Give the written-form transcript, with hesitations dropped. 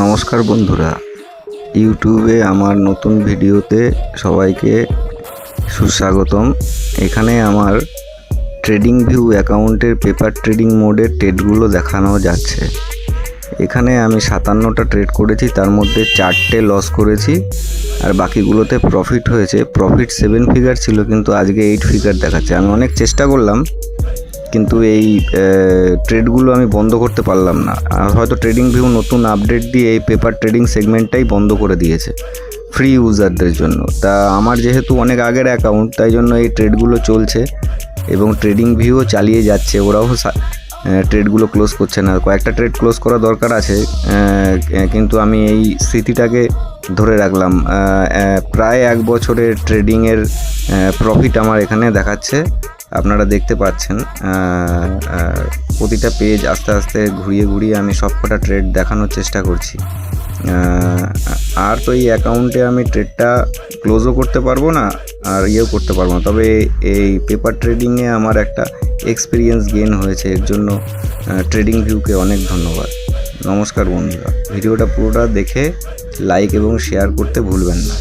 নমস্কার বন্ধুরা, ইউটিউবে আমার নতুন ভিডিওতে সবাইকে সুস্বাগতম। এখানে আমার ট্রেডিং ভিউ অ্যাকাউন্টের পেপার ট্রেডিং মোডের ট্রেডগুলো দেখানো যাচ্ছে। এখানে আমি 57টা ট্রেড করেছি, তার মধ্যে 4টে লস করেছি আর বাকিগুলোতে প্রফিট হয়েছে। প্রফিট 7 ফিগার ছিল, কিন্তু আজকে 8 ফিগার দেখাচ্ছে। আমি অনেক চেষ্টা করলাম, কিন্তু এই ট্রেডগুলো আমি বন্ধ করতে পারলাম না। হয়তো ট্রেডিং ভিউ নতুন আপডেট দিয়ে এই পেপার ট্রেডিং সেগমেন্টটাই বন্ধ করে দিয়েছে ফ্রি ইউজারদের জন্য। তা আমার যেহেতু অনেক আগের অ্যাকাউন্ট, তাই জন্য এই ট্রেডগুলো চলছে এবং ট্রেডিং ভিউও চালিয়ে যাচ্ছে। ওরাও ট্রেডগুলো ক্লোজ করছে না। কয়েকটা ট্রেড ক্লোজ করা দরকার আছে, কিন্তু আমি এই স্মৃতিটাকে ধরে রাখলাম। প্রায় 1 বছরের ট্রেডিংয়ের প্রফিট আমার এখানে দেখাচ্ছে, আপনারা দেখতে পাচ্ছেন। প্রতিটা পেজ আস্তে আস্তে ঘুরিয়ে আমি সবকটা ট্রেড দেখানোর চেষ্টা করছি। আর তো এই অ্যাকাউন্টে আমি ট্রেডটা ক্লোজও করতে পারবো না আর ইয়েও করতে পারবো না, তবে এই পেপার ট্রেডিংয়ে আমার একটা এক্সপিরিয়েন্স গেইন হয়েছে। এর জন্য ট্রেডিং ভিউকে অনেক ধন্যবাদ। নমস্কার বন্ধুরা, ভিডিওটা পুরোটা দেখে লাইক এবং শেয়ার করতে ভুলবেন না।